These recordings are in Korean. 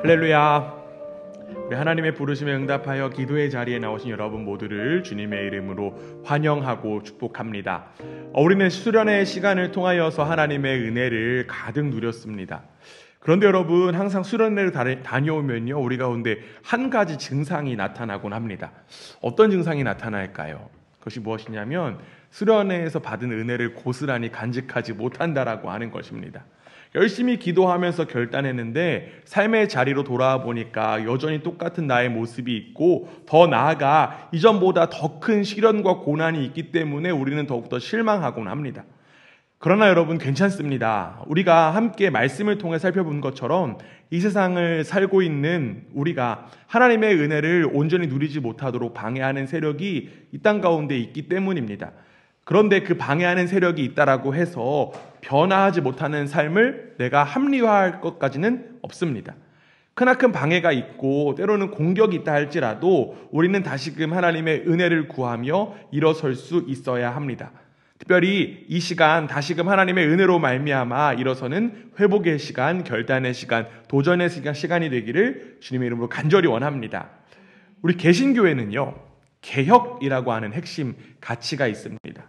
할렐루야. 우리 하나님의 부르심에 응답하여 기도의 자리에 나오신 여러분 모두를 주님의 이름으로 환영하고 축복합니다. 우리는 수련의 시간을 통하여서 하나님의 은혜를 가득 누렸습니다. 그런데 여러분, 항상 수련회를 다녀오면요, 우리 가운데 한 가지 증상이 나타나곤 합니다. 어떤 증상이 나타날까요? 그것이 무엇이냐면 수련회에서 받은 은혜를 고스란히 간직하지 못한다라고 하는 것입니다. 열심히 기도하면서 결단했는데 삶의 자리로 돌아와 보니까 여전히 똑같은 나의 모습이 있고, 더 나아가 이전보다 더 큰 시련과 고난이 있기 때문에 우리는 더욱더 실망하곤 합니다. 그러나 여러분, 괜찮습니다. 우리가 함께 말씀을 통해 살펴본 것처럼 이 세상을 살고 있는 우리가 하나님의 은혜를 온전히 누리지 못하도록 방해하는 세력이 이 땅 가운데 있기 때문입니다. 그런데 그 방해하는 세력이 있다라고 해서 변화하지 못하는 삶을 내가 합리화할 것까지는 없습니다. 크나큰 방해가 있고 때로는 공격이 있다 할지라도 우리는 다시금 하나님의 은혜를 구하며 일어설 수 있어야 합니다. 특별히 이 시간 다시금 하나님의 은혜로 말미암아 일어서는 회복의 시간, 결단의 시간, 도전의 시간이 되기를 주님의 이름으로 간절히 원합니다. 우리 개신교회는요, 개혁이라고 하는 핵심 가치가 있습니다.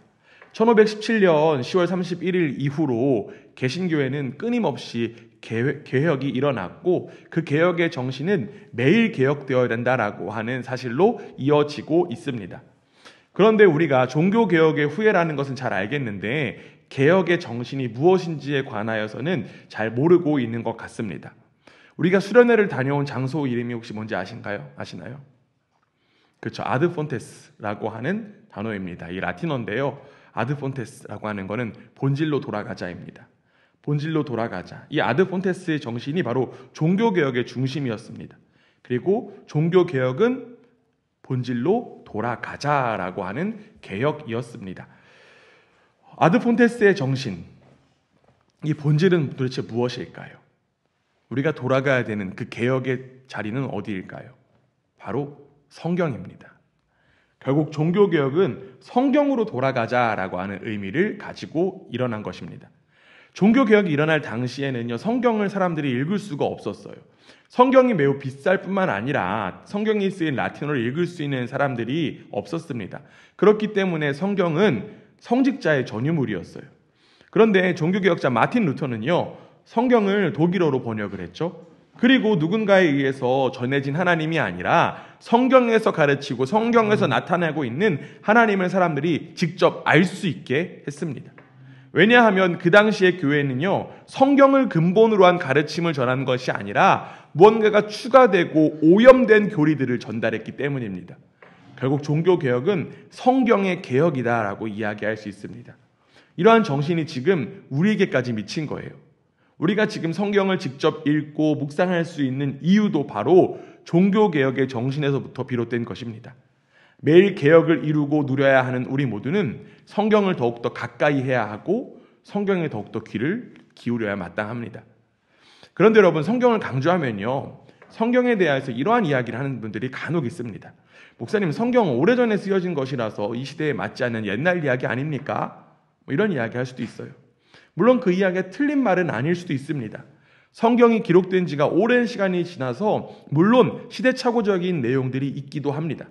1517년 10월 31일 이후로 개신교회는 끊임없이 개혁이 일어났고, 그 개혁의 정신은 매일 개혁되어야 된다라고 하는 사실로 이어지고 있습니다. 그런데 우리가 종교개혁의 후예라는 것은 잘 알겠는데 개혁의 정신이 무엇인지에 관하여서는 잘 모르고 있는 것 같습니다. 우리가 수련회를 다녀온 장소 이름이 혹시 뭔지 아시나요? 그렇죠. 아드폰테스라고 하는 단어입니다. 이 라틴어인데요. 아드폰테스라고 하는 것은 본질로 돌아가자입니다. 본질로 돌아가자. 이 아드폰테스의 정신이 바로 종교개혁의 중심이었습니다. 그리고 종교개혁은 본질로 돌아가자라고 하는 개혁이었습니다. 아드폰테스의 정신, 이 본질은 도대체 무엇일까요? 우리가 돌아가야 되는 그 개혁의 자리는 어디일까요? 바로 성경입니다. 결국 종교개혁은 성경으로 돌아가자라고 하는 의미를 가지고 일어난 것입니다. 종교개혁이 일어날 당시에는요, 성경을 사람들이 읽을 수가 없었어요. 성경이 매우 비쌀 뿐만 아니라 성경이 쓰인 라틴어를 읽을 수 있는 사람들이 없었습니다. 그렇기 때문에 성경은 성직자의 전유물이었어요. 그런데 종교개혁자 마틴 루터는요, 성경을 독일어로 번역을 했죠. 그리고 누군가에 의해서 전해진 하나님이 아니라 성경에서 가르치고 성경에서 나타나고 있는 하나님을 사람들이 직접 알 수 있게 했습니다. 왜냐하면 그 당시의 교회는요, 성경을 근본으로 한 가르침을 전한 것이 아니라 무언가가 추가되고 오염된 교리들을 전달했기 때문입니다. 결국 종교개혁은 성경의 개혁이다라고 이야기할 수 있습니다. 이러한 정신이 지금 우리에게까지 미친 거예요. 우리가 지금 성경을 직접 읽고 묵상할 수 있는 이유도 바로 종교개혁의 정신에서부터 비롯된 것입니다. 매일 개혁을 이루고 누려야 하는 우리 모두는 성경을 더욱더 가까이 해야 하고 성경에 더욱더 귀를 기울여야 마땅합니다. 그런데 여러분, 성경을 강조하면요, 성경에 대해서 이러한 이야기를 하는 분들이 간혹 있습니다. 목사님, 성경은 오래전에 쓰여진 것이라서 이 시대에 맞지 않는 옛날 이야기 아닙니까? 이런 이야기 할 수도 있어요. 물론 그 이야기가 틀린 말은 아닐 수도 있습니다. 성경이 기록된 지가 오랜 시간이 지나서 물론 시대착오적인 내용들이 있기도 합니다.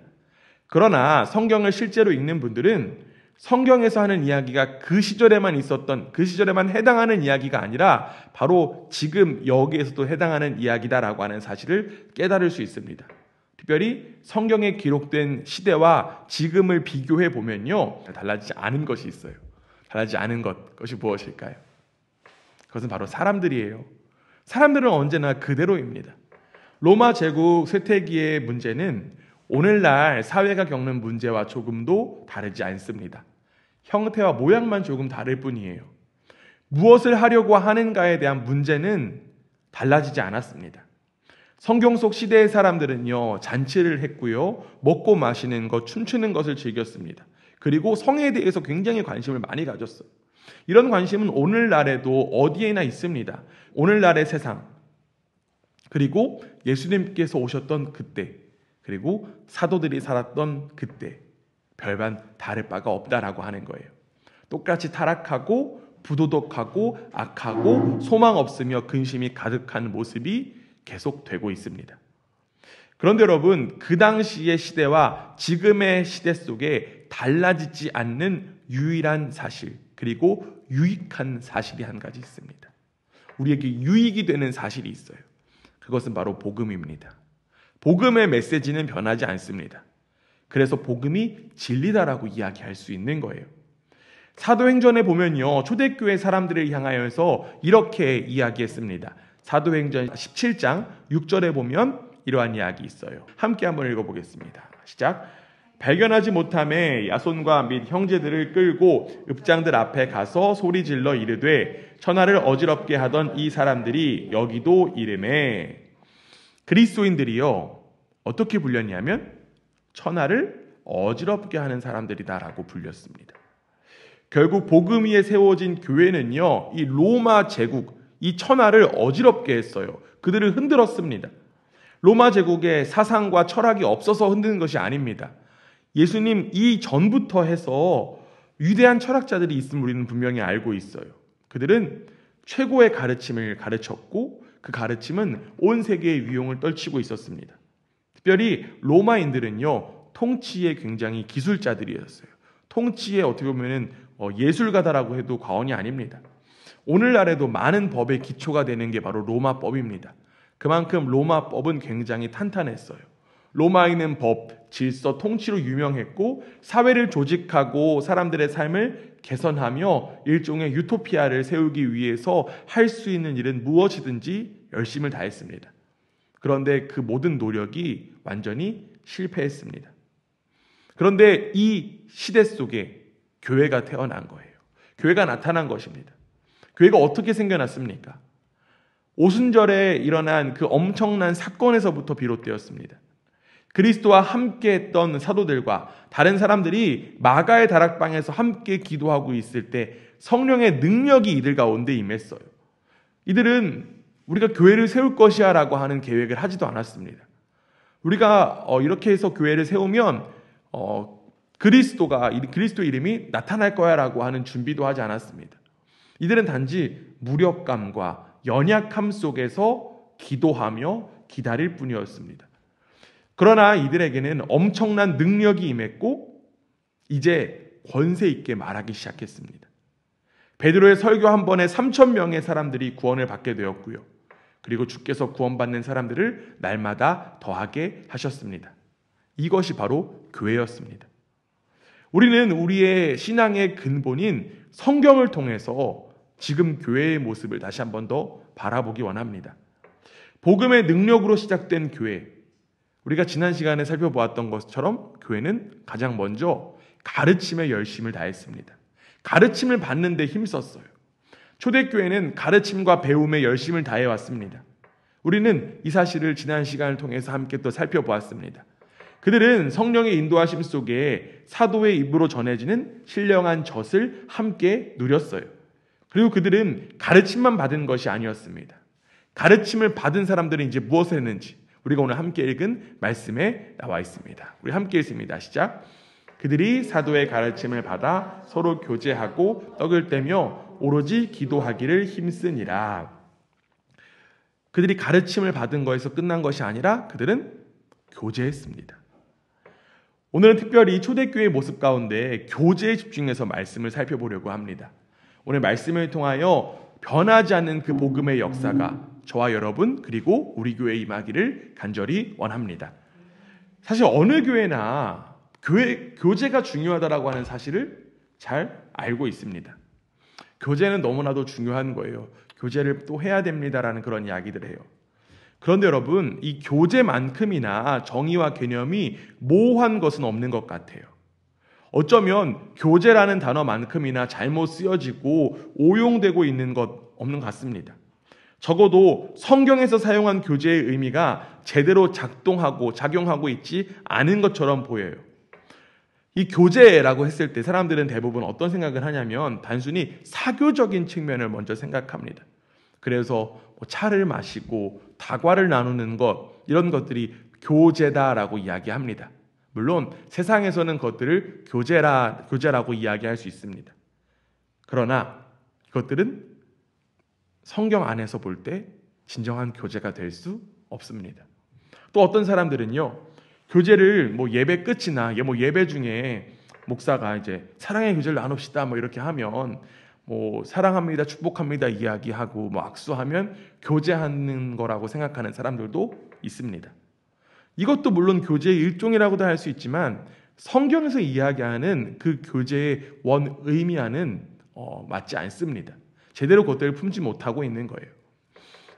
그러나 성경을 실제로 읽는 분들은 성경에서 하는 이야기가 그 시절에만 있었던, 그 시절에만 해당하는 이야기가 아니라 바로 지금 여기에서도 해당하는 이야기다라고 하는 사실을 깨달을 수 있습니다. 특별히 성경에 기록된 시대와 지금을 비교해 보면요, 달라지지 않은 것이 있어요. 달라지지 않은 그것이 무엇일까요? 그것은 바로 사람들이에요. 사람들은 언제나 그대로입니다. 로마 제국 쇠퇴기의 문제는 오늘날 사회가 겪는 문제와 조금도 다르지 않습니다. 형태와 모양만 조금 다를 뿐이에요. 무엇을 하려고 하는가에 대한 문제는 달라지지 않았습니다. 성경 속 시대의 사람들은요, 잔치를 했고요, 먹고 마시는 것, 춤추는 것을 즐겼습니다. 그리고 성에 대해서 굉장히 관심을 많이 가졌어요. 이런 관심은 오늘날에도 어디에나 있습니다. 오늘날의 세상, 그리고 예수님께서 오셨던 그때, 그리고 사도들이 살았던 그때 별반 다를 바가 없다라고 하는 거예요. 똑같이 타락하고 부도덕하고 악하고 소망 없으며 근심이 가득한 모습이 계속되고 있습니다. 그런데 여러분, 그 당시의 시대와 지금의 시대 속에 달라지지 않는 유일한 사실, 그리고 유익한 사실이 한 가지 있습니다. 우리에게 유익이 되는 사실이 있어요. 그것은 바로 복음입니다. 복음의 메시지는 변하지 않습니다. 그래서 복음이 진리다라고 이야기할 수 있는 거예요. 사도행전에 보면요, 초대교회 사람들을 향하여서 이렇게 이야기했습니다. 사도행전 17장 6절에 보면 이러한 이야기 있어요. 함께 한번 읽어보겠습니다. 시작. 발견하지 못함에 야손과 및 형제들을 끌고 읍장들 앞에 가서 소리질러 이르되 천하를 어지럽게 하던 이 사람들이 여기도 이르매. 그리스도인들이요, 어떻게 불렸냐면 천하를 어지럽게 하는 사람들이다라고 불렸습니다. 결국 복음 위에 세워진 교회는요, 이 로마 제국, 이 천하를 어지럽게 했어요. 그들을 흔들었습니다. 로마 제국의 사상과 철학이 없어서 흔드는 것이 아닙니다. 예수님 이전부터 해서 위대한 철학자들이 있음을 우리는 분명히 알고 있어요. 그들은 최고의 가르침을 가르쳤고 그 가르침은 온 세계의 위용을 떨치고 있었습니다. 특별히 로마인들은요, 통치에 굉장히 기술자들이었어요. 통치에 어떻게 보면 예술가다라고 해도 과언이 아닙니다. 오늘날에도 많은 법의 기초가 되는 게 바로 로마법입니다. 그만큼 로마법은 굉장히 탄탄했어요. 로마인은 법, 질서, 통치로 유명했고 사회를 조직하고 사람들의 삶을 개선하며 일종의 유토피아를 세우기 위해서 할 수 있는 일은 무엇이든지 열심을 다했습니다. 그런데 그 모든 노력이 완전히 실패했습니다. 그런데 이 시대 속에 교회가 태어난 거예요. 교회가 나타난 것입니다. 교회가 어떻게 생겨났습니까? 오순절에 일어난 그 엄청난 사건에서부터 비롯되었습니다. 그리스도와 함께 했던 사도들과 다른 사람들이 마가의 다락방에서 함께 기도하고 있을 때 성령의 능력이 이들 가운데 임했어요. 이들은 우리가 교회를 세울 것이야 라고 하는 계획을 하지도 않았습니다. 우리가 이렇게 해서 교회를 세우면 그리스도 이름이 나타날 거야 라고 하는 준비도 하지 않았습니다. 이들은 단지 무력감과 연약함 속에서 기도하며 기다릴 뿐이었습니다. 그러나 이들에게는 엄청난 능력이 임했고 이제 권세 있게 말하기 시작했습니다. 베드로의 설교 한 번에 3,000명의 사람들이 구원을 받게 되었고요. 그리고 주께서 구원받는 사람들을 날마다 더하게 하셨습니다. 이것이 바로 교회였습니다. 우리는 우리의 신앙의 근본인 성경을 통해서 지금 교회의 모습을 다시 한 번 더 바라보기 원합니다. 복음의 능력으로 시작된 교회, 우리가 지난 시간에 살펴보았던 것처럼 교회는 가장 먼저 가르침에 열심을 다했습니다. 가르침을 받는 데 힘썼어요. 초대교회는 가르침과 배움에 열심을 다해왔습니다. 우리는 이 사실을 지난 시간을 통해서 함께 또 살펴보았습니다. 그들은 성령의 인도하심 속에 사도의 입으로 전해지는 신령한 젖을 함께 누렸어요. 그리고 그들은 가르침만 받은 것이 아니었습니다. 가르침을 받은 사람들은 이제 무엇을 했는지 우리가 오늘 함께 읽은 말씀에 나와 있습니다. 우리 함께 읽습니다. 시작. 그들이 사도의 가르침을 받아 서로 교제하고 떡을 떼며 오로지 기도하기를 힘쓰니라. 그들이 가르침을 받은 것에서 끝난 것이 아니라 그들은 교제했습니다. 오늘은 특별히 초대교회의 모습 가운데 교제에 집중해서 말씀을 살펴보려고 합니다. 오늘 말씀을 통하여 변하지 않는 그 복음의 역사가 저와 여러분 그리고 우리 교회에 임하기를 간절히 원합니다. 사실 어느 교회나 교제가 중요하다라고 하는 사실을 잘 알고 있습니다. 교제는 너무나도 중요한 거예요. 교제를 또 해야 됩니다라는 그런 이야기들 해요. 그런데 여러분, 이 교제만큼이나 정의와 개념이 모호한 것은 없는 것 같아요. 어쩌면 교제라는 단어만큼이나 잘못 쓰여지고 오용되고 있는 것 없는 것 같습니다. 적어도 성경에서 사용한 교제의 의미가 제대로 작용하고 있지 않은 것처럼 보여요. 이 교제라고 했을 때 사람들은 대부분 어떤 생각을 하냐면 단순히 사교적인 측면을 먼저 생각합니다. 그래서 차를 마시고 다과를 나누는 것, 이런 것들이 교제다라고 이야기합니다. 물론 세상에서는 그것들을 교제라고 이야기할 수 있습니다. 그러나 이것들은 성경 안에서 볼 때 진정한 교제가 될 수 없습니다. 또 어떤 사람들은요, 교제를 뭐 예배 끝이나 뭐 예배 중에 목사가 이제 사랑의 교제를 나눕시다 뭐 이렇게 하면 뭐 사랑합니다, 축복합니다 이야기하고 뭐 악수하면 교제하는 거라고 생각하는 사람들도 있습니다. 이것도 물론 교제의 일종이라고도 할 수 있지만 성경에서 이야기하는 그 교제의 원 의미와는 맞지 않습니다. 제대로 그것들을 품지 못하고 있는 거예요.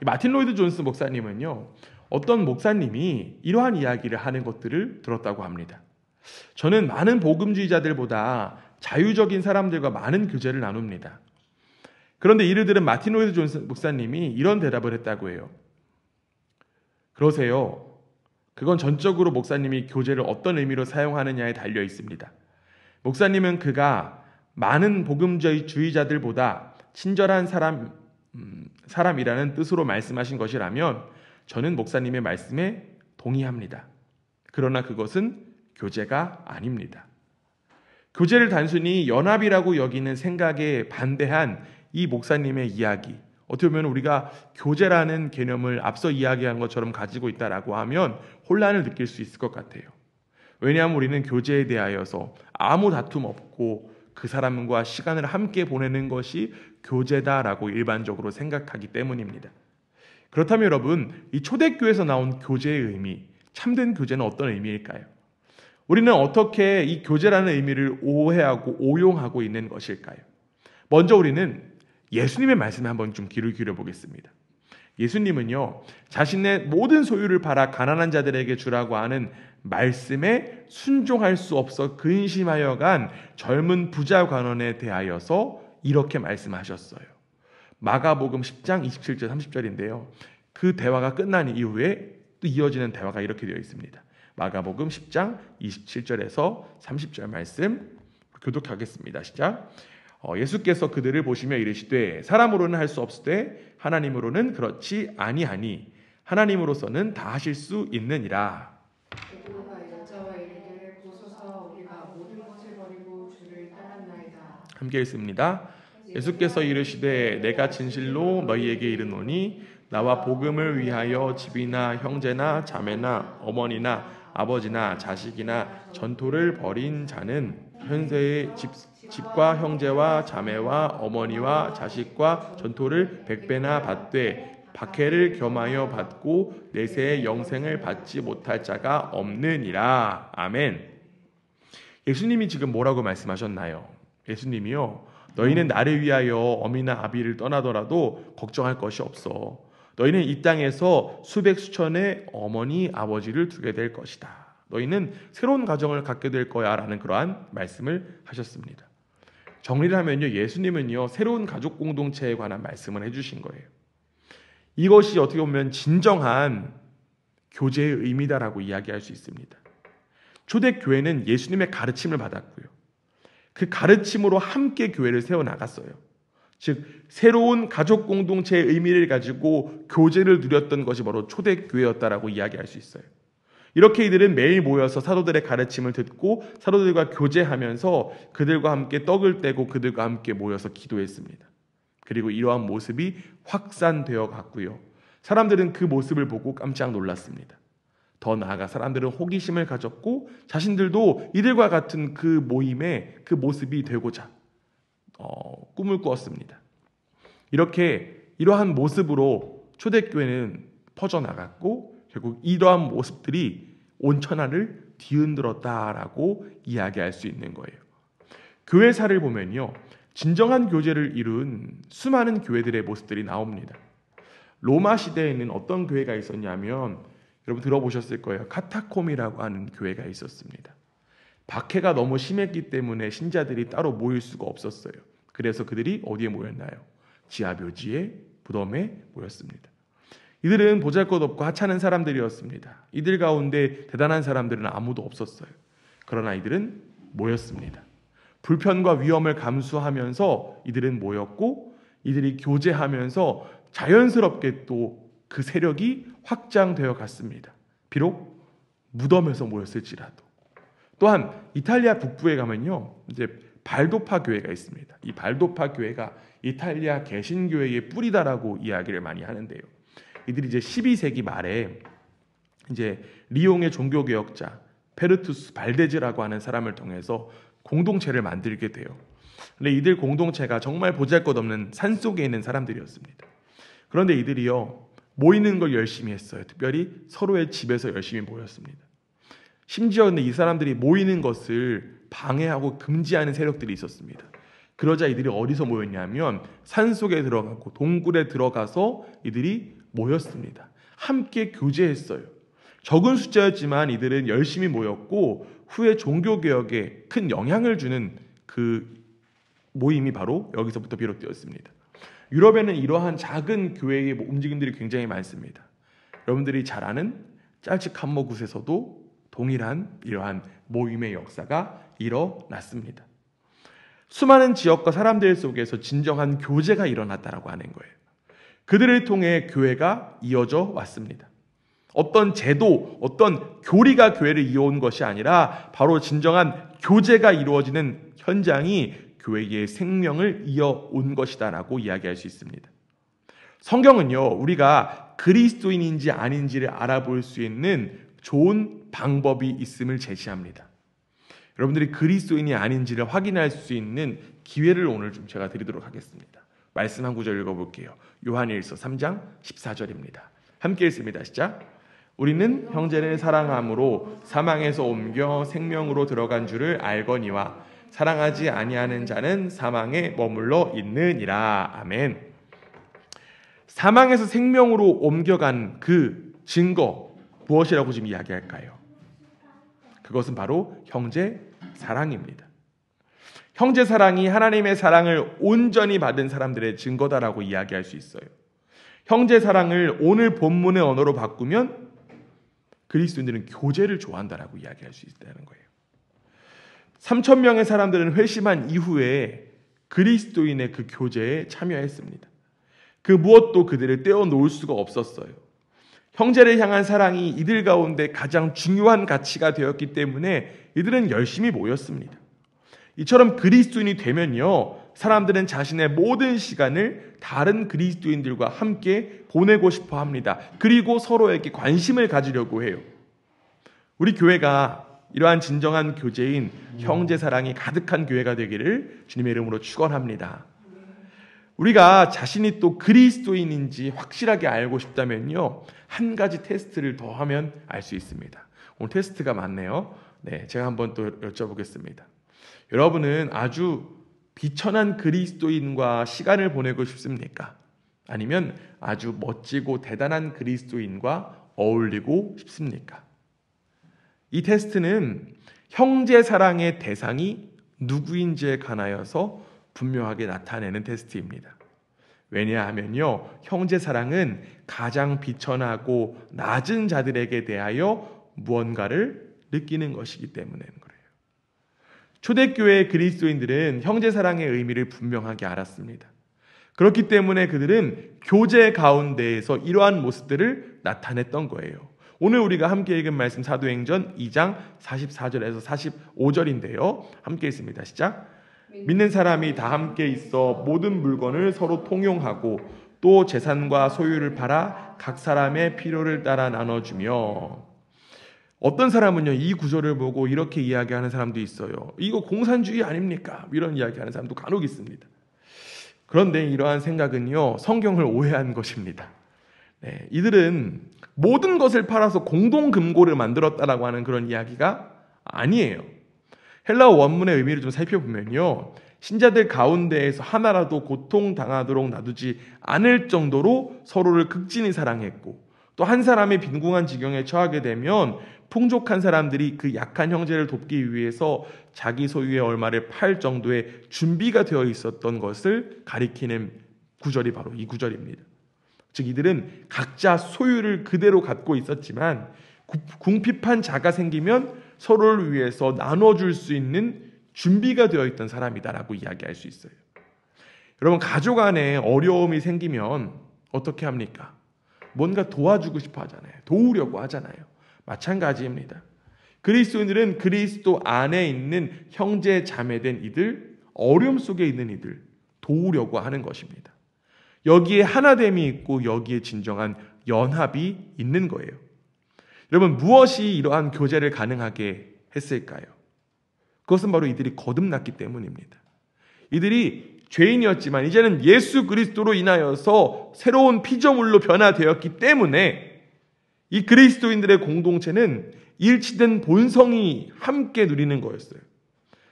마틴 로이드 존스 목사님은요, 어떤 목사님이 이러한 이야기를 하는 것들을 들었다고 합니다. 저는 많은 복음주의자들보다 자유적인 사람들과 많은 교제를 나눕니다. 그런데 이를 들은 마틴 로이드 존스 목사님이 이런 대답을 했다고 해요. 그러세요. 그건 전적으로 목사님이 교제를 어떤 의미로 사용하느냐에 달려 있습니다. 목사님은 그가 많은 복음주의자들보다 친절한 사람이라는 뜻으로 말씀하신 것이라면 저는 목사님의 말씀에 동의합니다. 그러나 그것은 교제가 아닙니다. 교제를 단순히 연합이라고 여기는 생각에 반대한 이 목사님의 이야기, 어떻게 보면 우리가 교제라는 개념을 앞서 이야기한 것처럼 가지고 있다라고 하면 혼란을 느낄 수 있을 것 같아요. 왜냐하면 우리는 교제에 대하여서 아무 다툼 없고 그 사람과 시간을 함께 보내는 것이 교제다라고 일반적으로 생각하기 때문입니다. 그렇다면 여러분, 이 초대교회에서 나온 교제의 의미, 참된 교제는 어떤 의미일까요? 우리는 어떻게 이 교제라는 의미를 오해하고 오용하고 있는 것일까요? 먼저 우리는 예수님의 말씀에 한번 좀 귀를 기울여보겠습니다. 예수님은요, 자신의 모든 소유를 팔아 가난한 자들에게 주라고 하는 말씀에 순종할 수 없어 근심하여 간 젊은 부자 관원에 대하여서 이렇게 말씀하셨어요. 마가복음 10장 27절 30절인데요. 그 대화가 끝난 이후에 또 이어지는 대화가 이렇게 되어 있습니다. 마가복음 10장 27절에서 30절 말씀 교독하겠습니다. 시작. 예수께서 그들을 보시며 이르시되 사람으로는 할 수 없으되 하나님으로는 그렇지 아니하니 하나님으로서는 다 하실 수 있느니라. 함께 읽습니다. 예수께서 이르시되 내가 진실로 너희에게 이르노니 나와 복음을 위하여 집이나 형제나 자매나 어머니나 아버지나 자식이나 전토를 벌인 자는 현세의 집과 형제와 자매와 어머니와 자식과 전토를 100배나 받되 박해를 겸하여 받고 내세의 영생을 받지 못할 자가 없느니라. 아멘. 예수님이 지금 뭐라고 말씀하셨나요? 예수님이요, 너희는 나를 위하여 어미나 아비를 떠나더라도 걱정할 것이 없어. 너희는 이 땅에서 수백 수천의 어머니 아버지를 두게 될 것이다. 너희는 새로운 가정을 갖게 될 거야 라는 그러한 말씀을 하셨습니다. 정리를 하면요, 예수님은요, 새로운 가족 공동체에 관한 말씀을 해주신 거예요. 이것이 어떻게 보면 진정한 교제의 의미다라고 이야기할 수 있습니다. 초대교회는 예수님의 가르침을 받았고요, 그 가르침으로 함께 교회를 세워나갔어요. 즉 새로운 가족 공동체의 의미를 가지고 교제를 누렸던 것이 바로 초대교회였다라고 이야기할 수 있어요. 이렇게 이들은 매일 모여서 사도들의 가르침을 듣고 사도들과 교제하면서 그들과 함께 떡을 떼고 그들과 함께 모여서 기도했습니다. 그리고 이러한 모습이 확산되어 갔고요, 사람들은 그 모습을 보고 깜짝 놀랐습니다. 더 나아가 사람들은 호기심을 가졌고 자신들도 이들과 같은 그 모임의 그 모습이 되고자 꿈을 꾸었습니다. 이러한 모습으로 초대교회는 퍼져나갔고 결국 이러한 모습들이 온 천하를 뒤흔들었다라고 이야기할 수 있는 거예요. 교회사를 보면요, 진정한 교제를 이룬 수많은 교회들의 모습들이 나옵니다. 로마 시대에는 어떤 교회가 있었냐면, 여러분 들어보셨을 거예요. 카타콤이라고 하는 교회가 있었습니다. 박해가 너무 심했기 때문에 신자들이 따로 모일 수가 없었어요. 그래서 그들이 어디에 모였나요? 지하묘지에, 무덤에 모였습니다. 이들은 보잘것없고 하찮은 사람들이었습니다. 이들 가운데 대단한 사람들은 아무도 없었어요. 그러나 이들은 모였습니다. 불편과 위험을 감수하면서 이들은 모였고, 이들이 교제하면서 자연스럽게 또 그 세력이 확장되어 갔습니다. 비록 무덤에서 모였을지라도. 또한 이탈리아 북부에 가면요, 이제 발도파 교회가 있습니다. 이 발도파 교회가 이탈리아 개신교회의 뿌리다라고 이야기를 많이 하는데요, 이들이 이제 12세기 말에 이제 리옹의 종교개혁자 페르투스 발데즈라고 하는 사람을 통해서 공동체를 만들게 돼요. 근데 이들 공동체가 정말 보잘것없는 산속에 있는 사람들이었습니다. 그런데 이들이요, 모이는 걸 열심히 했어요. 특별히 서로의 집에서 열심히 모였습니다. 심지어 근데 이 사람들이 모이는 것을 방해하고 금지하는 세력들이 있었습니다. 그러자 이들이 어디서 모였냐면 산속에 들어가고 동굴에 들어가서 이들이 모였습니다. 함께 교제했어요. 적은 숫자였지만 이들은 열심히 모였고 후에 종교개혁에 큰 영향을 주는 그 모임이 바로 여기서부터 비롯되었습니다. 유럽에는 이러한 작은 교회의 움직임들이 굉장히 많습니다. 여러분들이 잘 아는 짤츠 캄머굿에서도 동일한 이러한 모임의 역사가 일어났습니다. 수많은 지역과 사람들 속에서 진정한 교제가 일어났다라고 하는 거예요. 그들을 통해 교회가 이어져 왔습니다. 어떤 제도, 어떤 교리가 교회를 이어온 것이 아니라 바로 진정한 교제가 이루어지는 현장이 교회의 생명을 이어온 것이다라고 이야기할 수 있습니다. 성경은요, 우리가 그리스도인인지 아닌지를 알아볼 수 있는 좋은 방법이 있음을 제시합니다. 여러분들이 그리스도인이 아닌지를 확인할 수 있는 기회를 오늘 좀 제가 드리도록 하겠습니다. 말씀 한 구절 읽어볼게요. 요한일서 3장 14절입니다. 함께 읽습니다. 시작. 우리는 형제를 사랑함으로 사망에서 옮겨 생명으로 들어간 줄을 알거니와 사랑하지 아니하는 자는 사망에 머물러 있느니라. 아멘. 사망에서 생명으로 옮겨간 그 증거 무엇이라고 지금 이야기할까요? 그것은 바로 형제 사랑입니다. 형제 사랑이 하나님의 사랑을 온전히 받은 사람들의 증거다라고 이야기할 수 있어요. 형제 사랑을 오늘 본문의 언어로 바꾸면 그리스도인들은 교제를 좋아한다라고 이야기할 수 있다는 거예요. 3,000명의 사람들은 회심한 이후에 그리스도인의 그 교제에 참여했습니다. 그 무엇도 그들을 떼어놓을 수가 없었어요. 형제를 향한 사랑이 이들 가운데 가장 중요한 가치가 되었기 때문에 이들은 열심히 모였습니다. 이처럼 그리스도인이 되면요, 사람들은 자신의 모든 시간을 다른 그리스도인들과 함께 보내고 싶어 합니다. 그리고 서로에게 관심을 가지려고 해요. 우리 교회가 이러한 진정한 교제인 형제 사랑이 가득한 교회가 되기를 주님의 이름으로 축원합니다. 우리가 자신이 또 그리스도인인지 확실하게 알고 싶다면요, 한 가지 테스트를 더 하면 알 수 있습니다. 오늘 테스트가 많네요. 네, 제가 한번 또 여쭤보겠습니다. 여러분은 아주 비천한 그리스도인과 시간을 보내고 싶습니까? 아니면 아주 멋지고 대단한 그리스도인과 어울리고 싶습니까? 이 테스트는 형제 사랑의 대상이 누구인지에 관하여서 분명하게 나타내는 테스트입니다. 왜냐하면요, 형제 사랑은 가장 비천하고 낮은 자들에게 대하여 무언가를 느끼는 것이기 때문인 거예요. 초대교회의 그리스도인들은 형제 사랑의 의미를 분명하게 알았습니다. 그렇기 때문에 그들은 교제 가운데에서 이러한 모습들을 나타냈던 거예요. 오늘 우리가 함께 읽은 말씀 사도행전 2장 44절에서 45절인데요. 함께 읽습니다. 시작. 믿는 사람이 다 함께 있어 모든 물건을 서로 통용하고 또 재산과 소유를 팔아 각 사람의 필요를 따라 나눠주며. 어떤 사람은요, 이 구절을 보고 이렇게 이야기하는 사람도 있어요. 이거 공산주의 아닙니까? 이런 이야기하는 사람도 간혹 있습니다. 그런데 이러한 생각은요, 성경을 오해한 것입니다. 네, 이들은 모든 것을 팔아서 공동금고를 만들었다라고 하는 그런 이야기가 아니에요. 헬라어 원문의 의미를 좀 살펴보면요, 신자들 가운데에서 하나라도 고통당하도록 놔두지 않을 정도로 서로를 극진히 사랑했고, 또 한 사람이 빈궁한 지경에 처하게 되면 풍족한 사람들이 그 약한 형제를 돕기 위해서 자기 소유의 얼마를 팔 정도의 준비가 되어 있었던 것을 가리키는 구절이 바로 이 구절입니다. 즉 이들은 각자 소유를 그대로 갖고 있었지만 궁핍한 자가 생기면 서로를 위해서 나눠줄 수 있는 준비가 되어 있던 사람이다라고 이야기할 수 있어요. 여러분, 가족 안에 어려움이 생기면 어떻게 합니까? 뭔가 도와주고 싶어 하잖아요. 도우려고 하잖아요. 마찬가지입니다. 그리스도인들은 그리스도 안에 있는 형제 자매된 이들, 어려움 속에 있는 이들 도우려고 하는 것입니다. 여기에 하나됨이 있고 여기에 진정한 연합이 있는 거예요. 여러분, 무엇이 이러한 교제를 가능하게 했을까요? 그것은 바로 이들이 거듭났기 때문입니다. 이들이 죄인이었지만 이제는 예수 그리스도로 인하여서 새로운 피조물로 변화되었기 때문에 이 그리스도인들의 공동체는 일치된 본성이 함께 누리는 거였어요.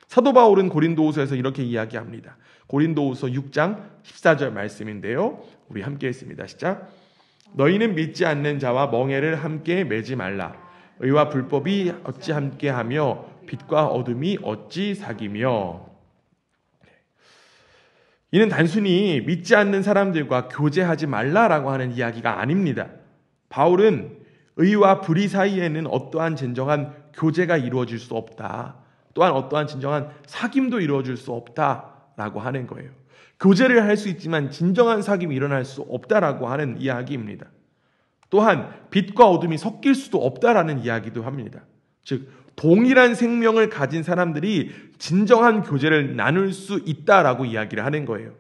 사도 바울은 고린도후서에서 이렇게 이야기합니다. 고린도후서 6장 14절 말씀인데요. 우리 함께 했습니다. 시작. 너희는 믿지 않는 자와 멍에를 함께 매지 말라. 의와 불법이 어찌 함께하며 빛과 어둠이 어찌 사귀며. 이는 단순히 믿지 않는 사람들과 교제하지 말라라고 하는 이야기가 아닙니다. 바울은 의와 불의 사이에는 어떠한 진정한 교제가 이루어질 수 없다. 또한 어떠한 진정한 사귐도 이루어질 수 없다라고 하는 거예요. 교제를 할 수 있지만 진정한 사귐이 일어날 수 없다라고 하는 이야기입니다. 또한 빛과 어둠이 섞일 수도 없다라는 이야기도 합니다. 즉 동일한 생명을 가진 사람들이 진정한 교제를 나눌 수 있다라고 이야기를 하는 거예요.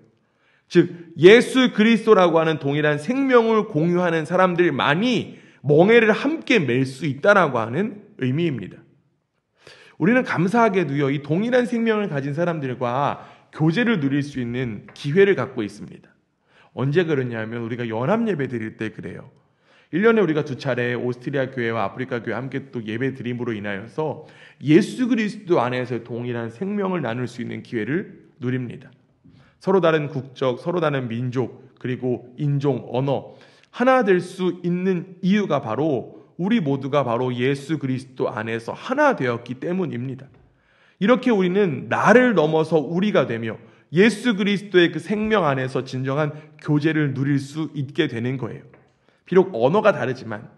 즉 예수 그리스도라고 하는 동일한 생명을 공유하는 사람들만이 멍에를 함께 맬 수 있다라고 하는 의미입니다. 우리는 감사하게도요, 이 동일한 생명을 가진 사람들과 교제를 누릴 수 있는 기회를 갖고 있습니다. 언제 그러냐면 우리가 연합 예배 드릴 때 그래요. 1년에 우리가 2차례 오스트리아 교회와 아프리카 교회 함께 또 예배 드림으로 인하여서 예수 그리스도 안에서 동일한 생명을 나눌 수 있는 기회를 누립니다. 서로 다른 국적, 서로 다른 민족, 그리고 인종, 언어 하나 될 수 있는 이유가 바로 우리 모두가 바로 예수 그리스도 안에서 하나 되었기 때문입니다. 이렇게 우리는 나를 넘어서 우리가 되며 예수 그리스도의 그 생명 안에서 진정한 교제를 누릴 수 있게 되는 거예요. 비록 언어가 다르지만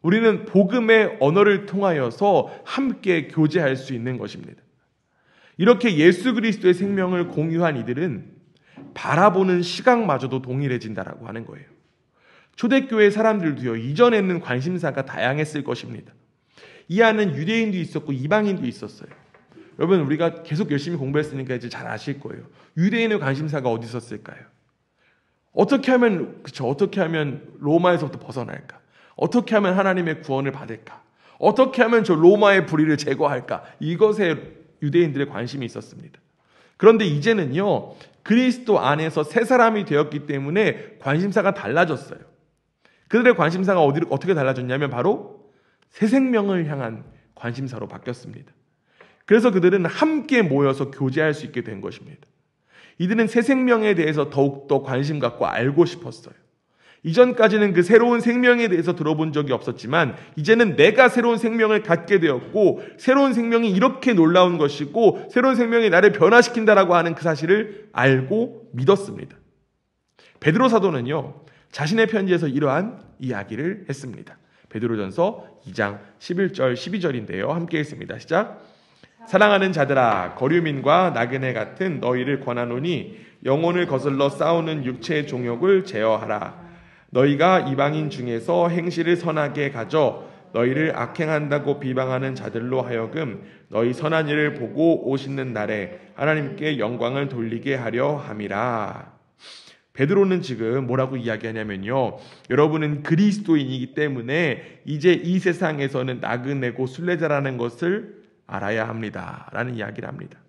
우리는 복음의 언어를 통하여서 함께 교제할 수 있는 것입니다. 이렇게 예수 그리스도의 생명을 공유한 이들은 바라보는 시각마저도 동일해진다라고 하는 거예요. 초대교회 사람들도요, 이전에는 관심사가 다양했을 것입니다. 이 안은 유대인도 있었고 이방인도 있었어요. 여러분, 우리가 계속 열심히 공부했으니까 이제 잘 아실 거예요. 유대인의 관심사가 어디 있었을까요? 어떻게 하면 로마에서부터 벗어날까? 어떻게 하면 하나님의 구원을 받을까? 어떻게 하면 저 로마의 불의를 제거할까? 이것에 유대인들의 관심이 있었습니다. 그런데 이제는요, 그리스도 안에서 새 사람이 되었기 때문에 관심사가 달라졌어요. 그들의 관심사가 어떻게 달라졌냐면 바로 새 생명을 향한 관심사로 바뀌었습니다. 그래서 그들은 함께 모여서 교제할 수 있게 된 것입니다. 이들은 새 생명에 대해서 더욱더 관심 갖고 알고 싶었어요. 이전까지는 그 새로운 생명에 대해서 들어본 적이 없었지만 이제는 내가 새로운 생명을 갖게 되었고 새로운 생명이 이렇게 놀라운 것이고 새로운 생명이 나를 변화시킨다라고 하는 그 사실을 알고 믿었습니다. 베드로 사도는요, 자신의 편지에서 이러한 이야기를 했습니다. 베드로전서 2장 11절 12절인데요. 함께 읽습니다. 시작. 사랑하는 자들아, 거류민과 나그네 같은 너희를 권하노니 영혼을 거슬러 싸우는 육체의 종욕을 제어하라. 너희가 이방인 중에서 행실을 선하게 가져 너희를 악행한다고 비방하는 자들로 하여금 너희 선한 일을 보고 오시는 날에 하나님께 영광을 돌리게 하려 함이라. 베드로는 지금 뭐라고 이야기하냐면요, 여러분은 그리스도인이기 때문에 이제 이 세상에서는 나그네고 순례자라는 것을 알아야 합니다 라는 이야기를 합니다.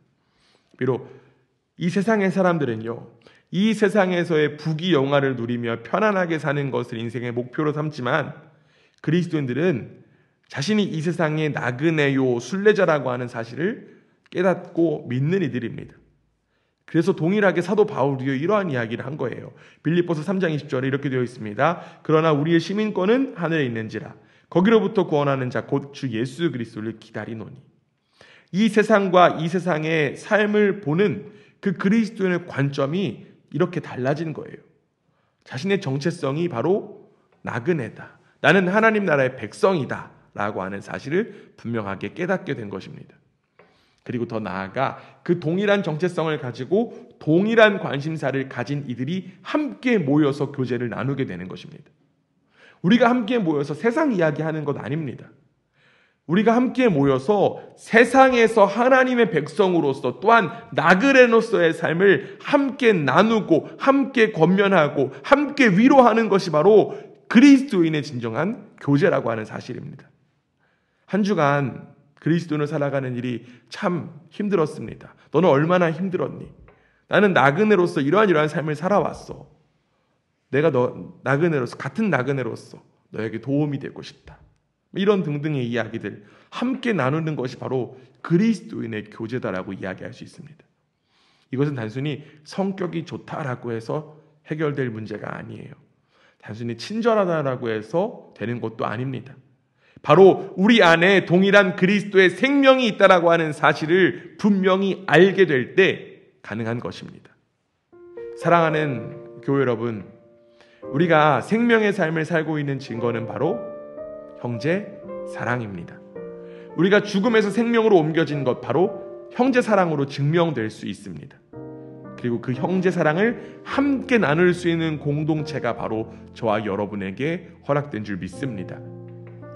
비록 이 세상의 사람들은요, 이 세상에서의 부귀 영화를 누리며 편안하게 사는 것을 인생의 목표로 삼지만 그리스도인들은 자신이 이 세상의 나그네요 순례자라고 하는 사실을 깨닫고 믿는 이들입니다. 그래서 동일하게 사도 바울도 이러한 이야기를 한 거예요. 빌립보서 3장 20절에 이렇게 되어 있습니다. 그러나 우리의 시민권은 하늘에 있는지라 거기로부터 구원하는 자 곧 주 예수 그리스도를 기다리노니. 이 세상과 이 세상의 삶을 보는 그 그리스도인의 관점이 이렇게 달라진 거예요. 자신의 정체성이 바로 나그네다. 나는 하나님 나라의 백성이다 라고 하는 사실을 분명하게 깨닫게 된 것입니다. 그리고 더 나아가 그 동일한 정체성을 가지고 동일한 관심사를 가진 이들이 함께 모여서 교제를 나누게 되는 것입니다. 우리가 함께 모여서 세상 이야기하는 것 아닙니다. 우리가 함께 모여서 세상에서 하나님의 백성으로서 또한 나그네로서의 삶을 함께 나누고 함께 권면하고 함께 위로하는 것이 바로 그리스도인의 진정한 교제라고 하는 사실입니다. 한 주간 그리스도인을 살아가는 일이 참 힘들었습니다. 너는 얼마나 힘들었니? 나는 나그네로서 이러한 삶을 살아왔어. 내가 나그네로서, 같은 나그네로서 너에게 도움이 되고 싶다. 이런 등등의 이야기들 함께 나누는 것이 바로 그리스도인의 교제다라고 이야기할 수 있습니다. 이것은 단순히 성격이 좋다라고 해서 해결될 문제가 아니에요. 단순히 친절하다라고 해서 되는 것도 아닙니다. 바로 우리 안에 동일한 그리스도의 생명이 있다라고 하는 사실을 분명히 알게 될 때 가능한 것입니다. 사랑하는 교회 여러분, 우리가 생명의 삶을 살고 있는 증거는 바로 형제 사랑입니다. 우리가 죽음에서 생명으로 옮겨진 것 바로 형제 사랑으로 증명될 수 있습니다. 그리고 그 형제 사랑을 함께 나눌 수 있는 공동체가 바로 저와 여러분에게 허락된 줄 믿습니다.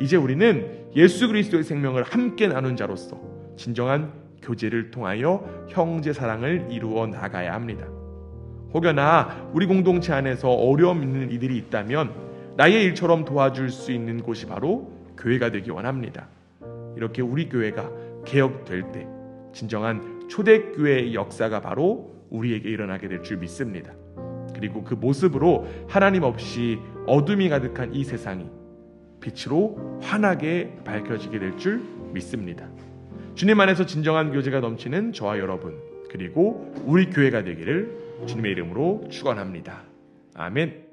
이제 우리는 예수 그리스도의 생명을 함께 나눈 자로서 진정한 교제를 통하여 형제 사랑을 이루어 나가야 합니다. 혹여나 우리 공동체 안에서 어려움 있는 이들이 있다면 나의 일처럼 도와줄 수 있는 곳이 바로 교회가 되기 원합니다. 이렇게 우리 교회가 개혁될 때 진정한 초대교회의 역사가 바로 우리에게 일어나게 될 줄 믿습니다. 그리고 그 모습으로 하나님 없이 어둠이 가득한 이 세상이 빛으로 환하게 밝혀지게 될 줄 믿습니다. 주님 안에서 진정한 교제가 넘치는 저와 여러분, 그리고 우리 교회가 되기를 주님의 이름으로 축원합니다. 아멘.